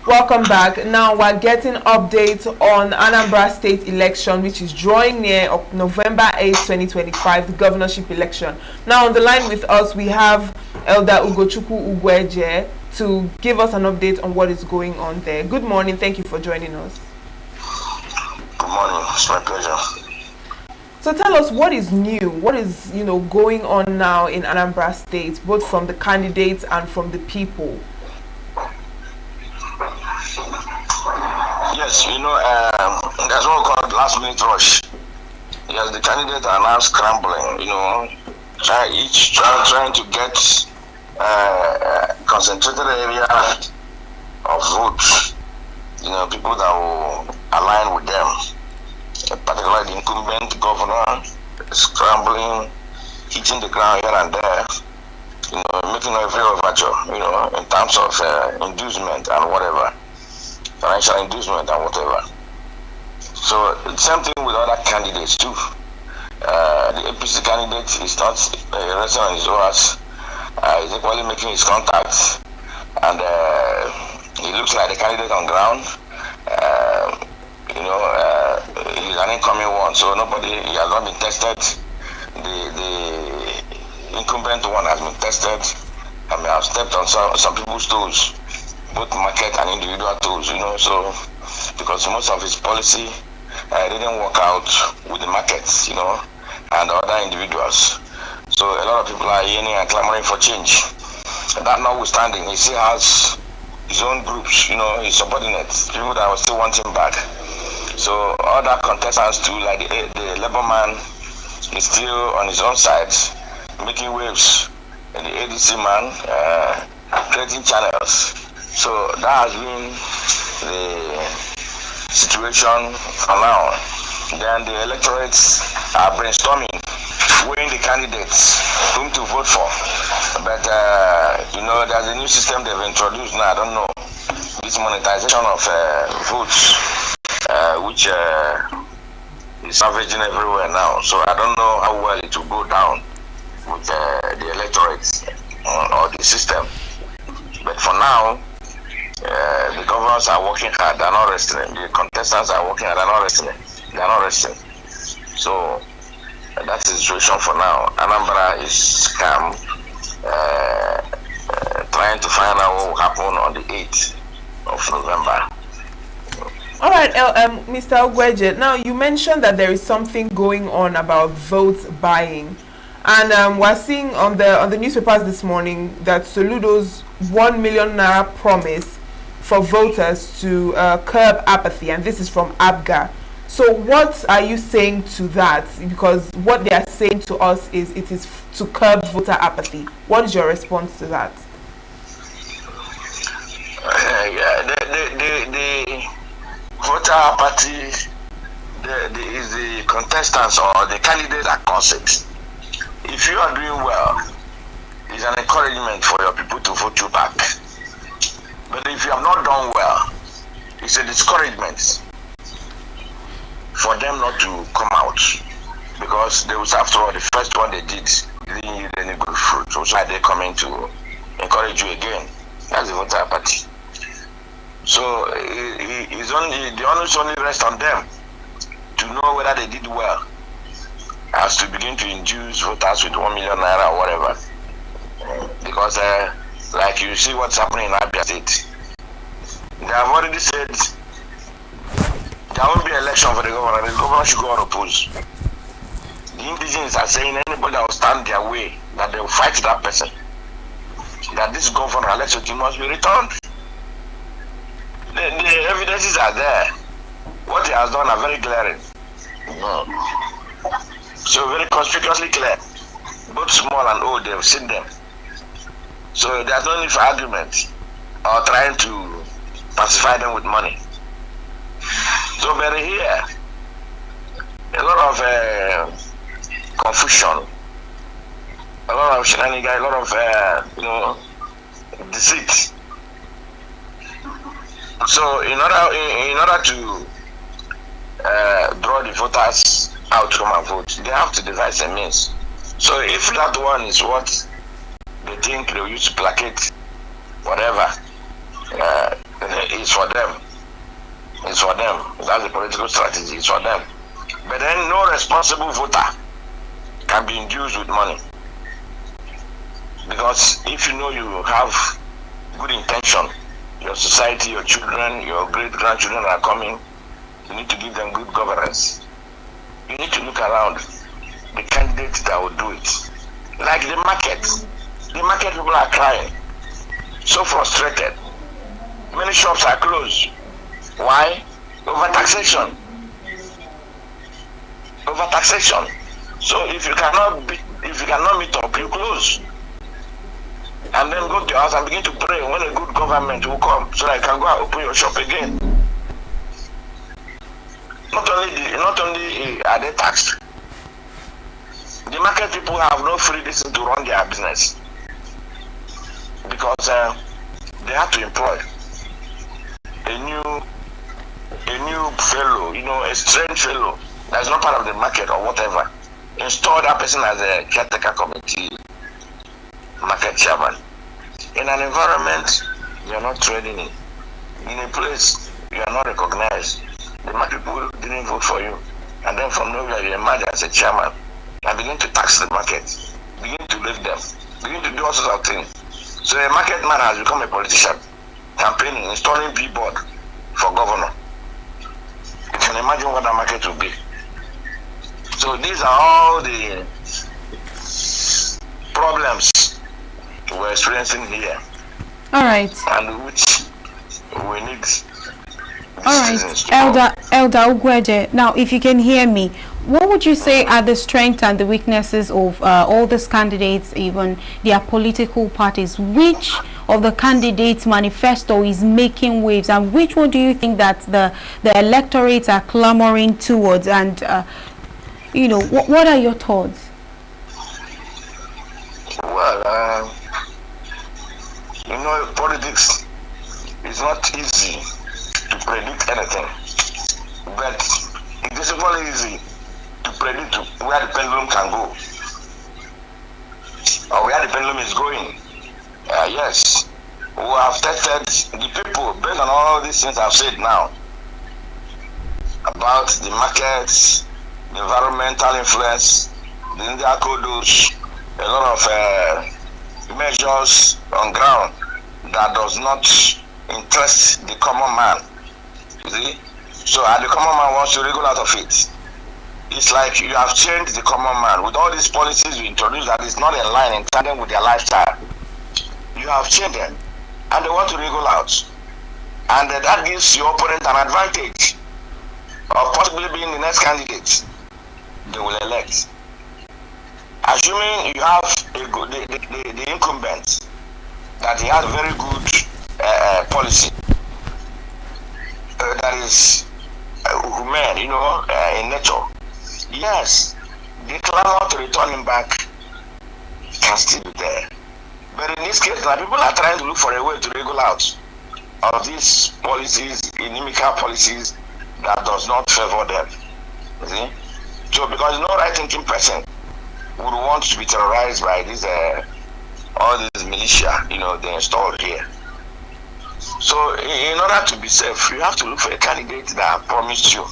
Welcome back. Now we're getting updates on Anambra State election, which is drawing near of November 8th, 2025, the governorship election. Now on the line with us, we have Elder Guber to give us an update on what is going on there. Good morning. Thank you for joining us. Good morning. It's my pleasure. So tell us what is new, what is going on now in Anambra State, both from the candidates and from the people. Yes, there's what we call last minute rush. Yes, the candidates are now scrambling, trying to get concentrated area of votes, people that will align with them. Particularly the incumbent governor scrambling, hitting the ground here and there, making every overture, in terms of inducement and whatever, financial inducement and whatever. So the same thing with other candidates too. The APC candidate is not resting on his oars. He's equally making his contacts, and he looks like the candidate on ground. He's an incoming one, so he has not been tested. The incumbent one has been tested. I mean, I've stepped on some people's toes, both market and individual toes, so because most of his policy didn't work out with the markets, and other individuals. So a lot of people are yearning and clamoring for change. That notwithstanding, he still has his own groups, his subordinates, people that will still want him back. So other contestants too, like the Labour man, is still on his own side, making waves. And the ADC man, creating channels. So that has been the situation for now. Then the electorates are brainstorming, weighing the candidates, whom to vote for. But there's a new system they've introduced now. I don't know, this monetization of votes, which is ravaging everywhere now. So I don't know how well it will go down with the electorate or the system. But for now, the governors are working hard. They're not resting. The contestants are working hard. They're not resting. So that's the situation for now. Anambra is calm, trying to find out what will happen on the 8th of November. All right, Mr. Ogweje, now you mentioned that there is something going on about vote buying. And we're seeing on the newspapers this morning that Soludo's 1 million naira promise for voters to curb apathy, and this is from ABGA. So what are you saying to that? Because what they are saying to us is it is to curb voter apathy. What is your response to that? The voter apathy is the contestants or the candidates that cause it. If you are doing well, it's an encouragement for your people to vote you back. But if you have not done well, it's a discouragement for them not to come out, because they was, after all, the first one they did didn't yield any good fruit. So why they coming to encourage you again? That's the voter apathy. So the onus only rests on them to know whether they did well, as to begin to induce voters with 1 million naira or whatever. Because like you see what's happening in Abia State, they have already said there won't be election for the governor. The governor should go unopposed. The indigenous are saying anybody that will stand their way, that they will fight that person, that this governor, Alex Oti, must be returned. The evidences are there. What he has done are very glaring. So very conspicuously clear. Both small and old, they've seen them. So there's no need for argument or trying to pacify them with money. So very here, a lot of confusion, a lot of shenanigans, a lot of deceit. So in order to draw the voters out to come and vote, they have to devise a means. So if that one is what they think they will use to placate whatever, is for them. It's for them. That's the political strategy. It's for them. But then no responsible voter can be induced with money. Because if you know you have good intention, your society, your children, your great-grandchildren are coming, you need to give them good governance. You need to look around the candidates that will do it. Like the market. The market people are crying. So frustrated. Many shops are closed. Why? Overtaxation. Overtaxation. So if you cannot meet up, you close. And then go to your house and begin to pray when a good government will come so that you can go and open your shop again. Not only are they taxed, the market people have no free reason to run their business because they have to employ a new fellow, a strange fellow that's not part of the market or whatever. Install that person as a caretaker committee market chairman. In an environment you are not trading in a place you are not recognized, the market people didn't vote for you, and then from nowhere you emerge as a chairman and begin to tax the market, begin to lift them, begin to do all sorts of things. So a market man has become a politician, campaigning, installing billboard for governor. You can imagine what that market will be. So these are all the problems we're experiencing here. All right. And which we need. All right, Elder Ugweje. Now, if you can hear me, what would you say are the strengths and the weaknesses of all these candidates, even their political parties? Which of the candidates' manifesto is making waves, and which one do you think that the electorates are clamoring towards? And what are your thoughts? Well, politics is not easy to predict anything, but it is equally easy to predict where the pendulum can go or where the pendulum is going. Yes, we have tested the people based on all these things I've said now about the markets, the environmental influence, the India codes, a lot of measures on ground that does not interest the common man. You see? So the common man wants to wriggle out of it. It's like you have changed the common man with all these policies you introduce that is not in line in tandem with their lifestyle. You have changed them and they want to wriggle out. And that gives your opponent an advantage of possibly being the next candidate they will elect. Assuming you have the incumbent, that he has a very good policy that is human, in nature. Yes, the clamor to return him back can still be there. But in this case, now people are trying to look for a way to wriggle out of these policies, inimical policies that does not favor them. You see? So because no right-thinking person would want to be terrorized by this all these militia, they installed here. So in order to be safe, you have to look for a candidate that promised you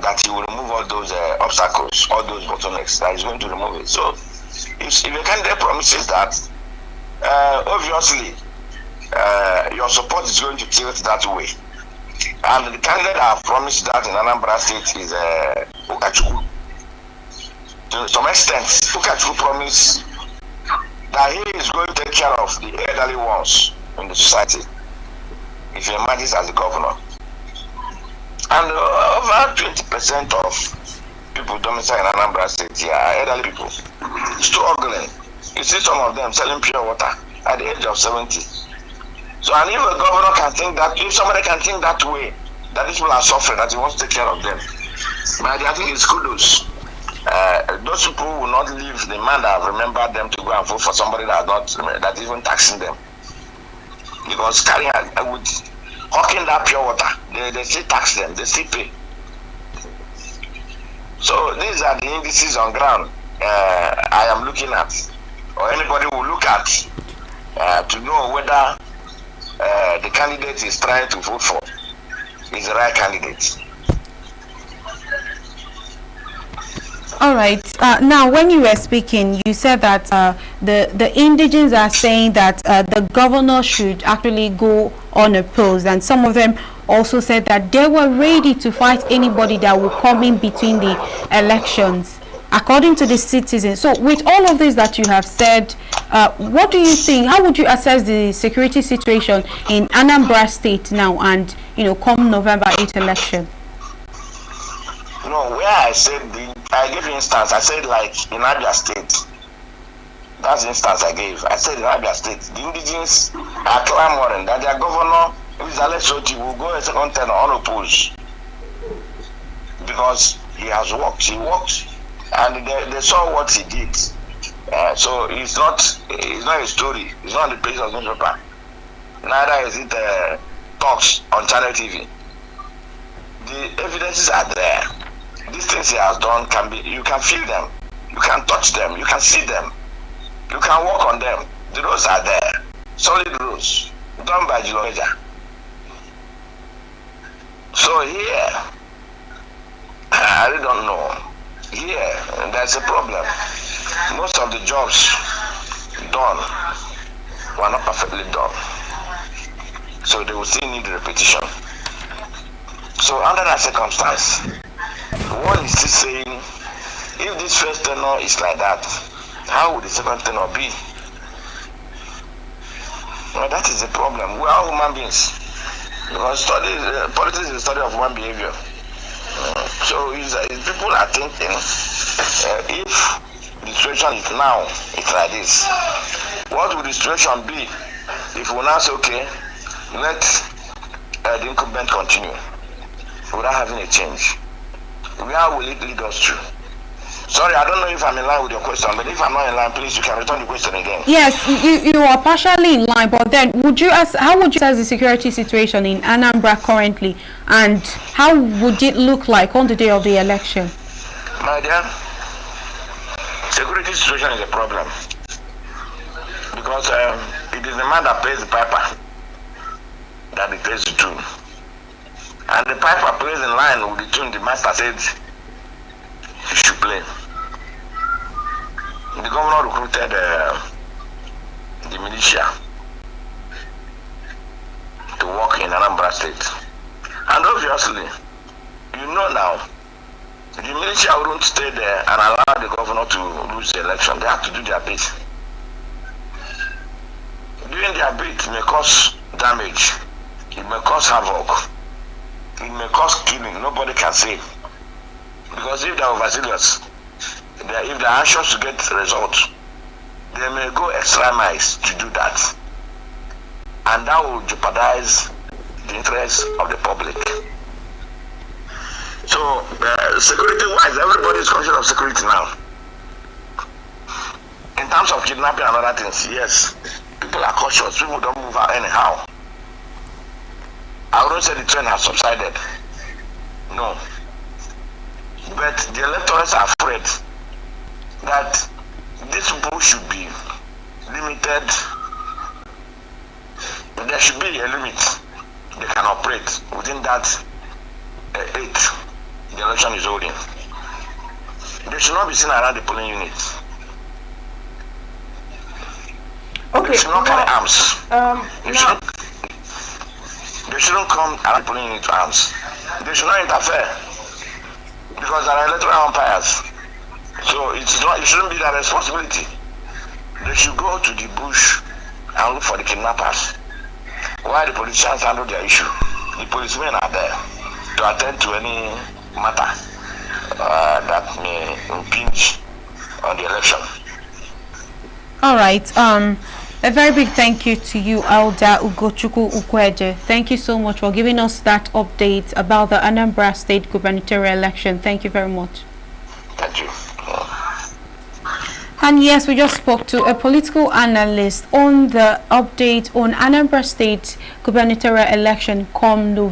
that he will remove all those obstacles, all those bottlenecks, that is going to remove it. So if a candidate promises that, obviously your support is going to tilt that way. And the candidate that have promised that in Anambra State is Ukachukwu. To some extent, Ukachukwu promised that he is going to take care of the elderly ones in the society if he emerges as the governor. And over 20% of people domiciled in Anambra State are elderly people, struggling. You see some of them selling pure water at the age of 70. So, and if a governor can think that, if somebody can think that way, that these people are suffering, that he wants to take care of them, but I think it's kudos. Those people will not leave the man that have remembered them to go and vote for somebody that even taxing them. Because carrying with hawking that pure water, they still tax them, they still pay. So these are the indices on ground I am looking at, or anybody will look at to know whether the candidate is trying to vote for is the right candidate. All right. Now, when you were speaking, you said that the indigents are saying that the governor should actually go unopposed, and some of them also said that they were ready to fight anybody that will come in between the elections, according to the citizens. So, with all of this that you have said, what do you think? How would you assess the security situation in Anambra State now, and come November 8th election? No, where I said I gave instance. I said like in Abia State. That's the instance I gave. I said in Abia State, the indigents are clamoring that their governor, who is SLTV, will go a second term unopposed because he has worked. He worked, and they saw what he did. So it's not a story. It's not on the page of newspaper. Neither is it talks on Channel TV. The evidences are there. These things he has done you can feel them, you can touch them, you can see them, you can walk on them. The roads are there, solid roads, done by Jilomeja. So here, I really don't know. Here, there's a problem. Most of the jobs done were not perfectly done. So they will still need repetition. So under that circumstance, one is still saying, if this first tenor is like that, how would the second tenor be? Well, that is the problem. We are all human beings. Because politics is the study of human behavior. So people are thinking, if the situation is now, it's like this, what would the situation be if we now say, okay, let the incumbent continue without having a change? Where will it lead us to? Sorry, I don't know if I'm in line with your question, but if I'm not in line, please, you can return the question again. Yes, you are partially in line, but then how would you assess the security situation in Anambra currently, and how would it look like on the day of the election? My dear, security situation is a problem because it is the man that pays the piper that he pays the tune. And the piper plays in line with the tune the master said he should play. The governor recruited the militia to work in Anambra State. And obviously, you know now, the militia wouldn't stay there and allow the governor to lose the election. They have to do their bit. Doing their bit may cause damage. It may cause havoc. It may cause killing. Nobody can say. Because if they are overzealous, if they are anxious to get results, they may go extra miles to do that. And that will jeopardize the interests of the public. So, security-wise, everybody is conscious of security now. In terms of kidnapping and other things, yes, people are cautious. People don't move out anyhow. I wouldn't say the trend has subsided. No. But the electors are afraid that this people should be limited. There should be a limit. They can operate within that 8 the election is holding. They should not be seen around the polling units. Okay. They should not carry arms. They shouldn't come around pulling into arms. They should not interfere because they are electoral umpires. So it shouldn't be their responsibility. They should go to the bush and look for the kidnappers. While the politicians handle their issue, the policemen are there to attend to any matter that may impinge on the election. All right. A very big thank you to you, Elder Ugochukwu Ukweje. Thank you so much for giving us that update about the Anambra State gubernatorial election. Thank you very much. Thank you. And yes, we just spoke to a political analyst on the update on Anambra State gubernatorial election come November.